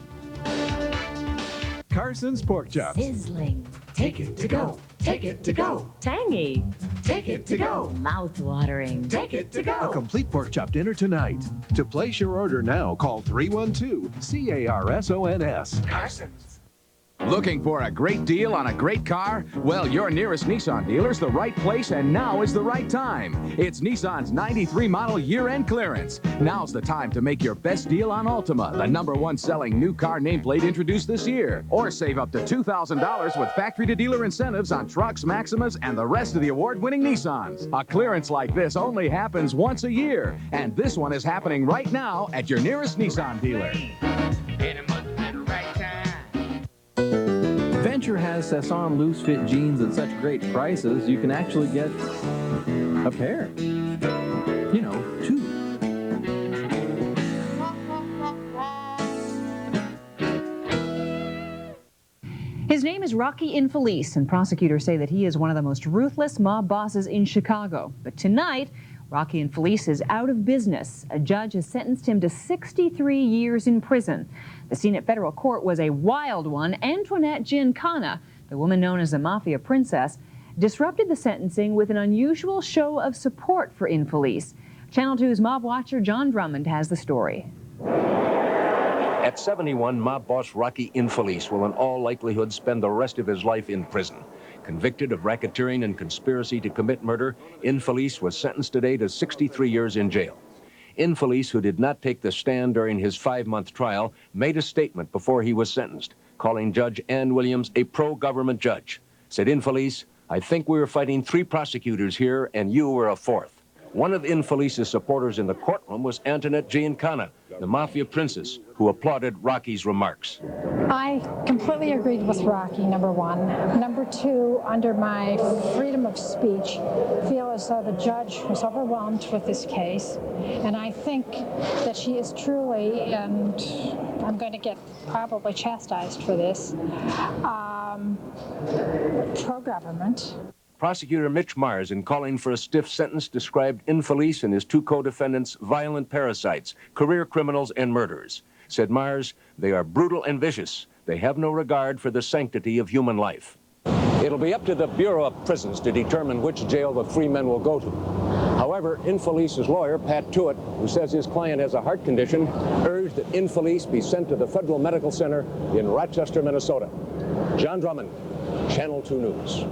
Carson's Pork Chops. Sizzling. Take it to go. Take it to go. Tangy. Take it to go. Mouth-watering. Take it to A go. complete pork chop dinner tonight. To place your order now, call 312-CARSONS. Carson's. Looking for a great deal on a great car? Well, your nearest Nissan dealer's the right place, and now is the right time. It's Nissan's 93 model year-end clearance. Now's the time to make your best deal on Altima, the #1 selling new car nameplate introduced this year. Or save up to $2,000 with factory-to-dealer incentives on trucks, Maximas, and the rest of the award-winning Nissans. A clearance like this only happens once a year, and this one is happening right now at your nearest Nissan dealer. Venture has Sasson loose fit jeans at such great prices, you can actually get a pair. You know, 2. His name is Rocky Infelice, and prosecutors say that he is one of the most ruthless mob bosses in Chicago. But tonight, Rocky Infelice is out of business. A judge has sentenced him to 63 years in prison. The scene at federal court was a wild one. Antoinette Giancana, the the woman known as the Mafia Princess, disrupted the sentencing with an unusual show of support for Infelice. Channel 2's mob watcher John Drummond has the story. At 71, mob boss Rocky Infelice will in all likelihood spend the rest of his life in prison. Convicted of racketeering and conspiracy to commit murder, Infelice was sentenced today to 63 years in jail. Infelice, who did not take the stand during his 5-month trial, made a statement before he was sentenced, calling Judge Ann Williams a pro-government judge. Said Infelice, "I think we were fighting 3 prosecutors here, and you were a 4th. One of Infelice's supporters in the courtroom was Antoinette Giancana, the Mafia Princess, who applauded Rocky's remarks. I completely agreed with Rocky, number 1. Number 2, under my freedom of speech, feel as though the judge was overwhelmed with this case. And I think that she is truly, and I'm going to get probably chastised for this, pro-government. Prosecutor Mitch Myers, in calling for a stiff sentence, described Infelice and his 2 co-defendants violent parasites, career criminals, and murderers. Said Myers, "They are brutal and vicious. They have no regard for the sanctity of human life." It'll be up to the Bureau of Prisons to determine which jail the 3 men will go to. However, Infelice's lawyer, Pat Tuitt, who says his client has a heart condition, urged that Infelice be sent to the Federal Medical Center in Rochester, Minnesota. John Drummond, Channel 2 News.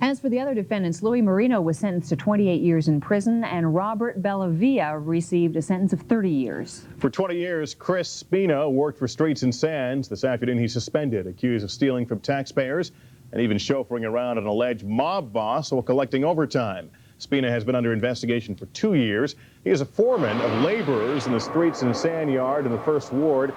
As for the other defendants, Louis Marino was sentenced to 28 years in prison, and Robert Bellavia received a sentence of 30 years. For 20 years, Chris Spina worked for Streets and Sands. This afternoon, he's suspended, accused of stealing from taxpayers and even chauffeuring around an alleged mob boss while collecting overtime. Spina has been under investigation for 2 years. He is a foreman of laborers in the Streets and Sand Yard in the 1st Ward.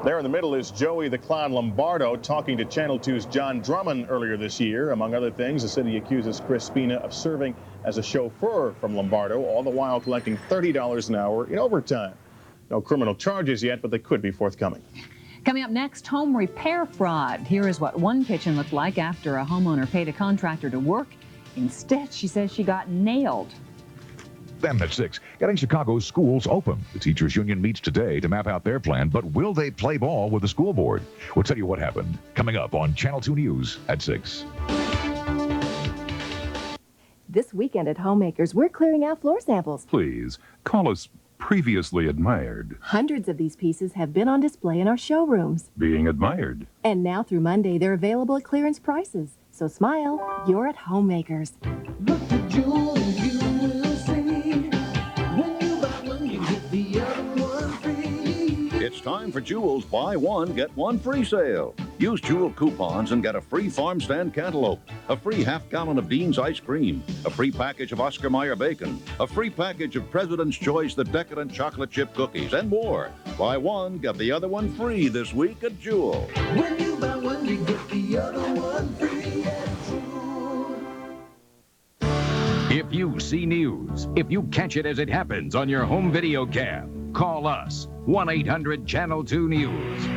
There in the middle is Joey the Clown Lombardo talking to Channel 2's John Drummond earlier this year. Among other things, the city accuses Chris Spina of serving as a chauffeur from Lombardo, all the while collecting $30 an hour in overtime. No criminal charges yet, but they could be forthcoming. Coming up next, home repair fraud. Here is what one kitchen looked like after a homeowner paid a contractor to work. Instead, she says she got nailed. Then at 6, getting Chicago's schools open. The teachers union meets today to map out their plan, but will they play ball with the school board? We'll tell you what happened. Coming up on Channel 2 News at 6. This weekend at Homemakers, we're clearing out floor samples. Please, call us previously admired. Hundreds of these pieces have been on display in our showrooms. Being admired. And now through Monday, they're available at clearance prices. So smile, you're at Homemakers. Look at Jewel, you will see. When you buy one, you get the other one free. It's time for Jewel's Buy One, Get One Free sale. Use Jewel coupons and get a free farm stand cantaloupe, a free half-gallon of Dean's ice cream, a free package of Oscar Mayer bacon, a free package of President's Choice The Decadent chocolate chip cookies, and more. Buy one, get the other one free this week at Jewel. When you buy one, you get the other one free at Jewel. If you see news, if you catch it as it happens on your home video cam, call us, 1-800-Channel-2-News.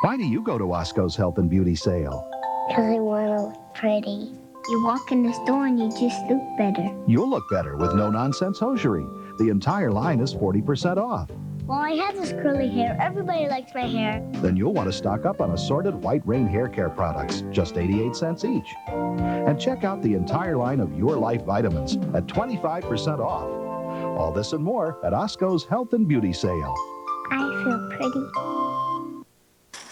Why do you go to Osco's Health and Beauty Sale? Because I want to look pretty. You walk in the store and you just look better. You'll look better with no-nonsense hosiery. The entire line is 40% off. Well, I have this curly hair. Everybody likes my hair. Then you'll want to stock up on assorted White Rain hair care products, just 88 cents each. And check out the entire line of Your Life vitamins at 25% off. All this and more at Osco's Health and Beauty Sale. I feel pretty.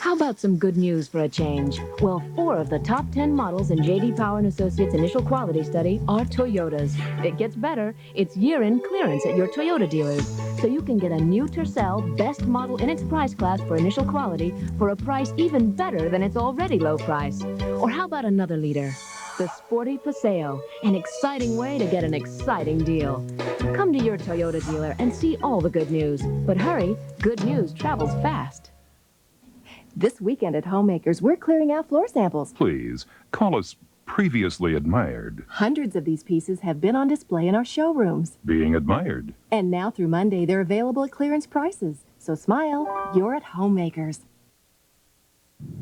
How about some good news for a change? Well, 4 of the top 10 models in J.D. Power & Associates initial quality study are Toyotas. It gets better. It's year-end clearance at your Toyota dealers. So you can get a new Tercel, best model in its price class for initial quality, for a price even better than its already low price. Or how about another leader? The Sporty Paseo, an exciting way to get an exciting deal. Come to your Toyota dealer and see all the good news. But hurry, good news travels fast. This weekend at Homemakers, we're clearing out floor samples. Please, call us previously admired. Hundreds of these pieces have been on display in our showrooms. Being admired. And now through Monday, they're available at clearance prices. So smile, you're at Homemakers.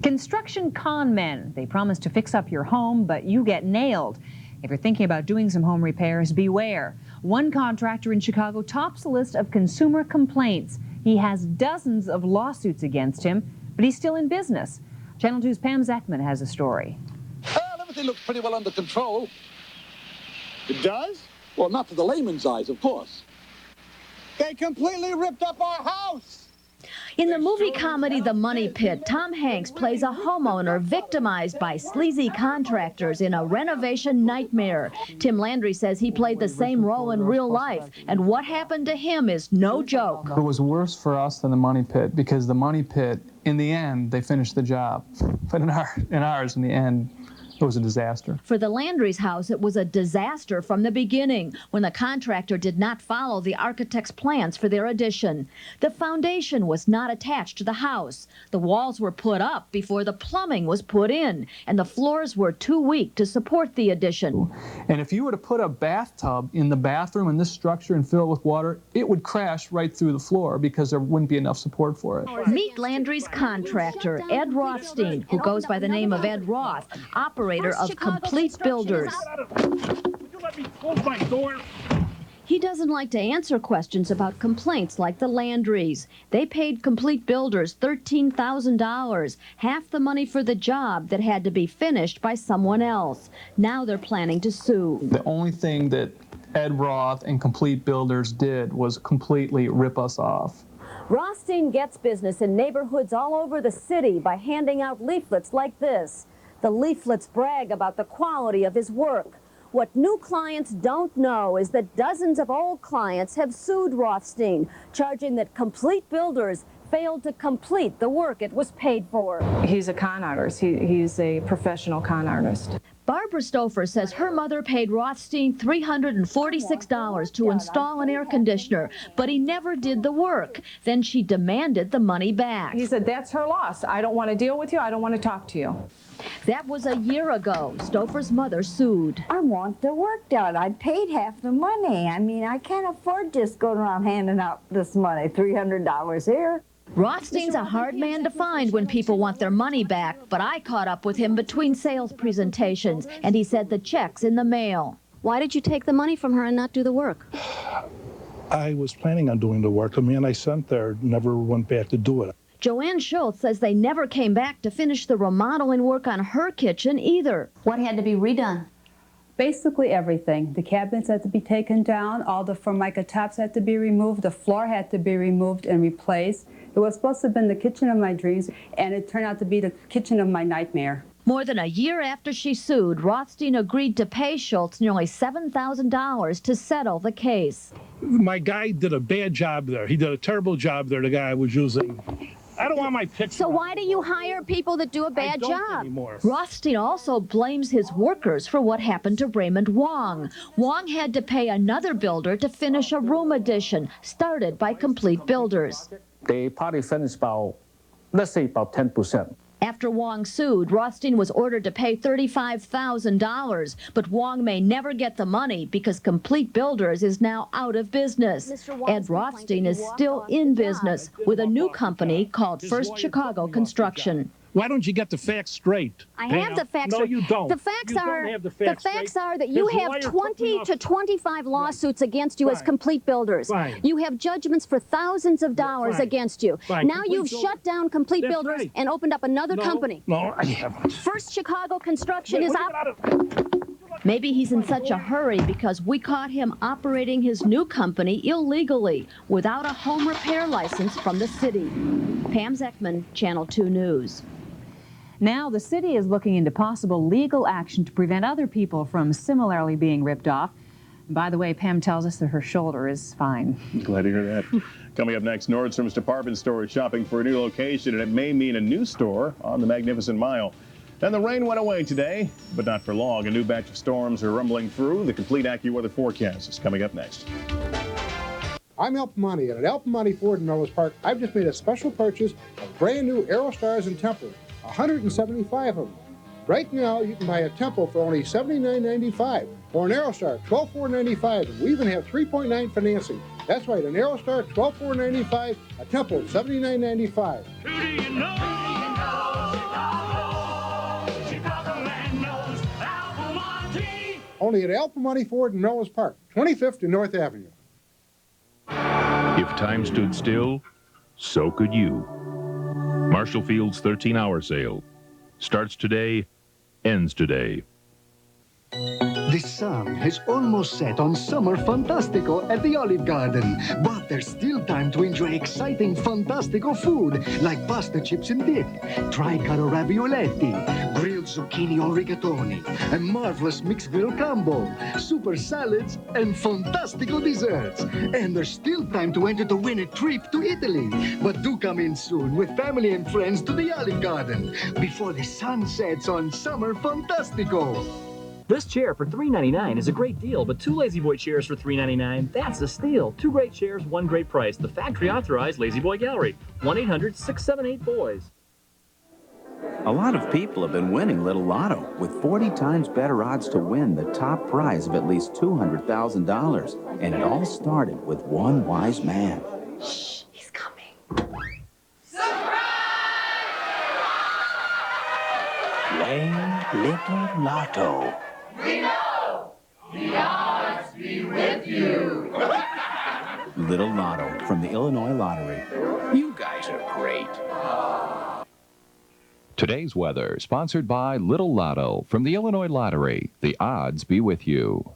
Construction con men. They promise to fix up your home, but you get nailed. If you're thinking about doing some home repairs, beware. One contractor in Chicago tops the list of consumer complaints. He has dozens of lawsuits against him, but he's still in business. Channel 2's Pam Zeckman has a story. Well, everything looks pretty well under control. It does? Well, not to the layman's eyes, of course. They completely ripped up our house! In the movie comedy The Money Pit, Tom Hanks plays a homeowner victimized by sleazy contractors in a renovation nightmare. Tim Landry says he played the same role in real life, and what happened to him is no joke. It was worse for us than The Money Pit, because The Money Pit, in the end, they finished the job. But in ours, in the end, it was a disaster. For the Landry's house, it was a disaster from the beginning when the contractor did not follow the architect's plans for their addition. The foundation was not attached to the house. The walls were put up before the plumbing was put in, and the floors were too weak to support the addition. And if you were to put a bathtub in the bathroom in this structure and fill it with water, it would crash right through the floor because there wouldn't be enough support for it. Meet Landry's contractor, Ed Rothstein, who goes by the name of Ed Roth, operator of Complete Builders. Would you let me close my door? He doesn't like to answer questions about complaints like the Landrys. They paid Complete Builders $13,000, half the money for the job that had to be finished by someone else. Now they're planning to sue. The only thing that Ed Roth and Complete Builders did was completely rip us off. Rothstein gets business in neighborhoods all over the city by handing out leaflets like this. The leaflets brag about the quality of his work. What new clients don't know is that dozens of old clients have sued Rothstein, charging that Complete Builders failed to complete the work it was paid for. He's a con artist. He's a professional con artist. Barbara Stouffer says her mother paid Rothstein $346 to install an air conditioner, but he never did the work. Then she demanded the money back. He said, that's her loss. I don't want to deal with you. I don't want to talk to you. That was a year ago. Stouffer's mother sued. I want the work done. I paid half the money. I mean, I can't afford just going around handing out this money, $300 here. Rothstein's a hard man to find when people want their money back, but I caught up with him between sales presentations, and he said the check's in the mail. Why did you take the money from her and not do the work? I was planning on doing the work. The man I sent there never went back to do it. Joanne Schultz says they never came back to finish the remodeling work on her kitchen either. What had to be redone? Basically everything. The cabinets had to be taken down, all the Formica tops had to be removed, the floor had to be removed and replaced. It was supposed to have been the kitchen of my dreams, and it turned out to be the kitchen of my nightmare. More than a year after she sued, Rothstein agreed to pay Schultz nearly $7,000 to settle the case. My guy did a bad job there. He did a terrible job there, the guy I was using. I don't want my picture. So why do you hire people that do a bad job? Anymore. Rothstein also blames his workers for what happened to Raymond Wong. Wong had to pay another builder to finish a room addition started by Complete Builders. They probably finished about, let's say, about 10%. After Wong sued, Rothstein was ordered to pay $35,000, but Wong may never get the money because Complete Builders is now out of business. Ed Rothstein is still in business with a new company called First Chicago Construction. Why don't you get the facts straight? I have the facts. No, you don't. The facts you are don't have the facts are that you have 20 to 25 lawsuits against you as Complete Builders. Fine. You have judgments for thousands of dollars against you. Fine. Now you've shut down Complete Builders and opened up another company. No, I haven't. First Chicago Construction is up. Maybe he's in such a hurry because we caught him operating his new company illegally without a home repair license from the city. Pam Zeckman, Channel 2 News. Now the city is looking into possible legal action to prevent other people from similarly being ripped off. And by the way, Pam tells us that her shoulder is fine. Glad to hear that. Coming up next, Nordstrom's department store is shopping for a new location, and it may mean a new store on the Magnificent Mile. Then the rain went away today, but not for long. A new batch of storms are rumbling through. The complete AccuWeather forecast is coming up next. I'm Alp Money, and at Alp Money Ford in Melrose Park, I've just made a special purchase of brand new Aerostars and Tempos, 175 of them. Right now, you can buy a Tempo for only $79.95, or an Aerostar, $12,495, and we even have 3.9 financing. That's right, an Aerostar, $12,495, a Tempo, $79.95. Who do you know? Chicagoland knows Alpha-Monte. Only at Alpha Money Ford in Melrose Park, 25th and North Avenue. If time stood still, so could you. Marshall Field's 13-hour sale starts today, ends today. The sun has almost set on Summer Fantastico at the Olive Garden, but there's still time to enjoy exciting Fantastico food like pasta chips and dip, tri-color ravioletti, grilled zucchini on rigatoni, a marvelous mixed grill combo, super salads, and Fantastico desserts. And there's still time to enter to win a trip to Italy. But do come in soon with family and friends to the Olive Garden before the sun sets on Summer Fantastico. This chair for $3.99 is a great deal, but 2 Lazy Boy chairs for $3.99, that's a steal. 2 great chairs, 1 great price. The factory-authorized Lazy Boy Gallery, 1-800-678-BOYS. A lot of people have been winning Little Lotto with 40 times better odds to win the top prize of at least $200,000. And it all started with one wise man. Shh, he's coming. Play Little Lotto. We know the odds be with you. Little Lotto from the Illinois Lottery. You guys are great. Today's weather, sponsored by Little Lotto from the Illinois Lottery. The odds be with you.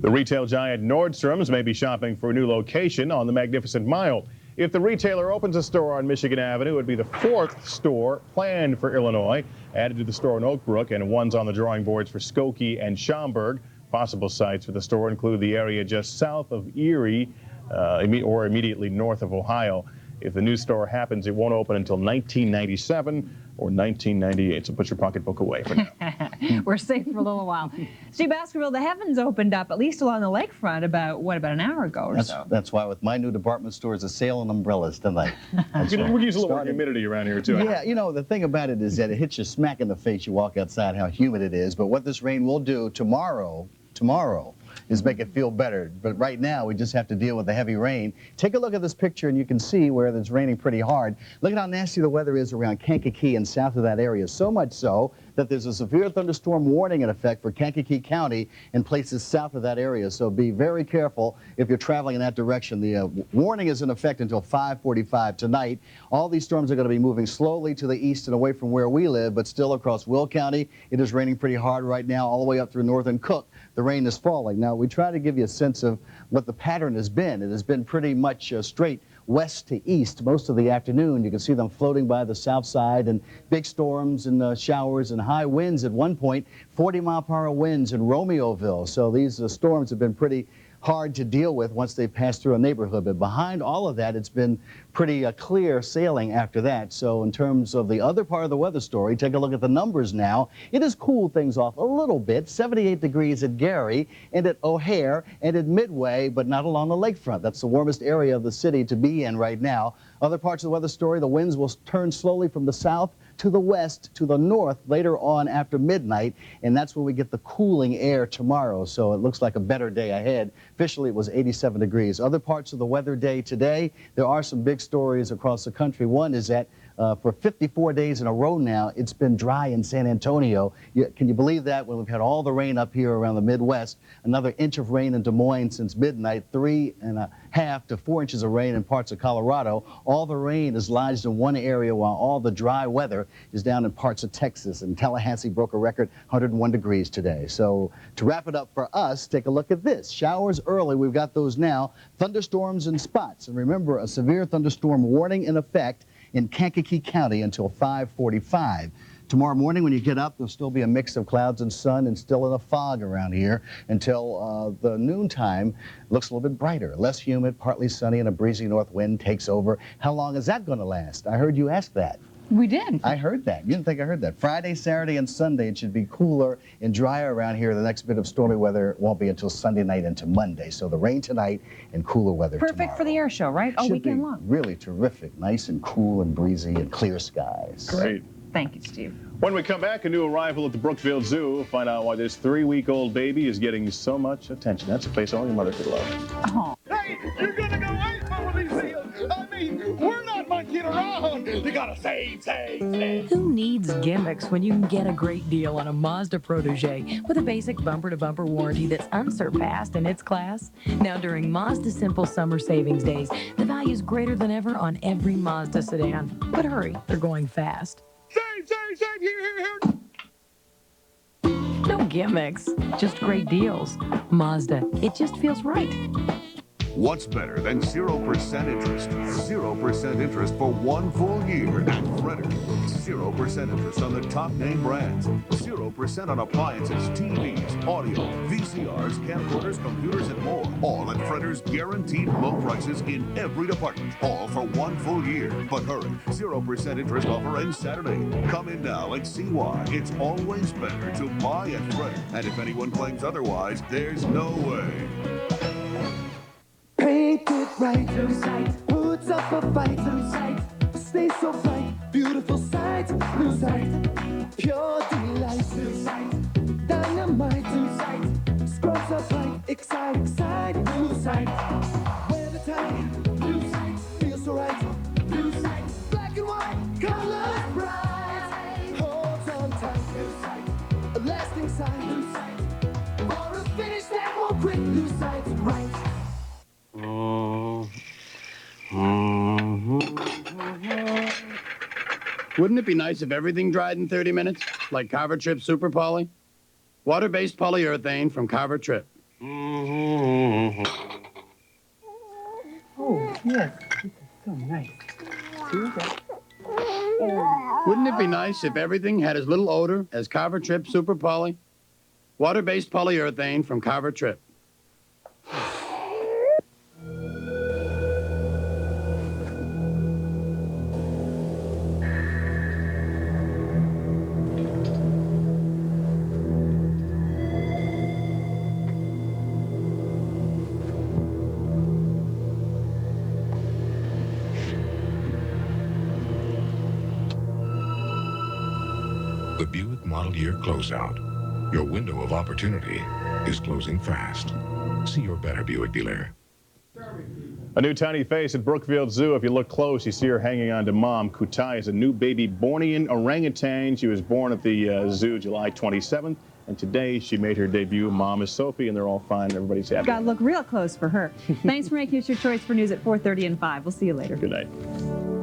The retail giant Nordstrom's may be shopping for a new location on the Magnificent Mile. If the retailer opens a store on Michigan Avenue, it would be the 4th store planned for Illinois, added to the store in Oak Brook, and one's on the drawing boards for Skokie and Schaumburg. Possible sites for the store include the area just south of Erie or immediately north of Ohio. If the new store happens, it won't open until 1997 or 1998, so put your pocketbook away for now. We're safe for a little while. Steve Baskerville, the heavens opened up, at least along the lakefront, about an hour ago or so. That's why with my new department store is a sale on umbrellas tonight. We use a little more humidity around here, too. Yeah, you know, the thing about it is that it hits you smack in the face. You walk outside, how humid it is. But what this rain will do tomorrow is make it feel better. But right now, we just have to deal with the heavy rain. Take a look at this picture, and you can see where it's raining pretty hard. Look at how nasty the weather is around Kankakee and south of that area. So much so that there's a severe thunderstorm warning in effect for Kankakee County and places south of that area. So be very careful if you're traveling in that direction. The warning is in effect until 5:45 tonight. All these storms are going to be moving slowly to the east and away from where we live, but still across Will County. It is raining pretty hard right now, all the way up through northern Cook. The rain is falling. Now, we try to give you a sense of what the pattern has been. It has been pretty much straight west to east most of the afternoon. You can see them floating by the south side, and big storms and showers and high winds at one point, 40-mile-per-hour winds in Romeoville. So these storms have been pretty hard to deal with once they pass through a neighborhood. But behind all of that, it's been pretty clear sailing after that. So in terms of the other part of the weather story, take a look at the numbers now. It has cooled things off a little bit. 78 degrees at Gary and at O'Hare and at Midway, but not along the lakefront. That's the warmest area of the city to be in right now. Other parts of the weather story, the winds will turn slowly from the south to the west to the north later on after midnight, and that's when we get the cooling air tomorrow. So it looks like a better day ahead. Officially, it was 87 degrees. Other parts of the weather day today, there are some big stories across the country. One is that for 54 days in a row now, it's been dry in San Antonio. Can you believe that? When we've had all the rain up here around the Midwest, another inch of rain in Des Moines since midnight, 3.5 to 4 inches of rain in parts of Colorado. All the rain is lodged in one area, while all the dry weather is down in parts of Texas. And Tallahassee broke a record 101 degrees today. So to wrap it up for us, take a look at this. Showers early, we've got those now. Thunderstorms in spots. And remember, a severe thunderstorm warning in effect in Kankakee County until 5:45. Tomorrow morning when you get up, there'll still be a mix of clouds and sun and still in a fog around here until the noontime. Looks a little bit brighter, less humid, partly sunny, and a breezy north wind takes over. How long is that going to last? I heard you ask that. We did. I heard that. You didn't think I heard that. Friday, Saturday, and Sunday, it should be cooler and drier around here. The next bit of stormy weather won't be until Sunday night into Monday. So the rain tonight and cooler weather Perfect tomorrow. for the air show, right? All Should weekend be long. Really terrific. Nice and cool and breezy and clear skies. Great. Thank you, Steve. When we come back, a new arrival at the Brookfield Zoo. We'll find out why this 3-week-old baby is getting so much attention. That's a face only your mother could love. Oh. Hey, you're gonna go ape over these hills. I mean, we're not monkeying around. You gotta save. Who needs gimmicks when you can get a great deal on a Mazda Protege with a basic bumper-to-bumper warranty that's unsurpassed in its class? Now, during Mazda Simple Summer Savings Days, the value is greater than ever on every Mazda sedan. But hurry, they're going fast. Save, here. No gimmicks, just great deals. Mazda, it just feels right. What's better than 0% interest? 0% interest for 1 full year at Fredder. 0% interest on the top name brands. 0% on appliances, TVs, audio, VCRs, camcorders, computers, and more. All at Fredder's guaranteed low prices in every department. All for 1 full year. But hurry, 0% interest offer ends Saturday. Come in now and see why it's always better to buy at Fredder. And if anyone claims otherwise, there's no way. Paint it right, lose sight. Puts up a fight, lose sight. Stay so bright, beautiful sight, lose sight. Pure delight, lose sight. Dynamite, lose sight. Scrubs up bright, excite, lose sight. Wear the tie, lose sight. Feels so right, lose sight. Black and white, colors bright. Holds on tight, lose sight. A lasting sight, lose sight. For a finish that won't quit, lose sight, right. Wouldn't it be nice if everything dried in 30 minutes? Like Carver Trip Super Poly? Water-based polyurethane from Carver Trip. Oh, yes. This is so nice. See that? Wouldn't it be nice if everything had as little odor as Carver Trip Super Poly? Water-based polyurethane from Carver Trip. The Buick Model Year Closeout. Your window of opportunity is closing fast. See your better Buick dealer. A new tiny face at Brookfield Zoo. If you look close, you see her hanging on to Mom. Kutai is a new baby Bornean orangutan. She was born at the zoo July 27th, and today she made her debut. Mom is Sophie, and they're all fine. Everybody's happy. Got to look real close for her. Thanks for making us your choice for news at 4:30 and 5. We'll see you later. Good night.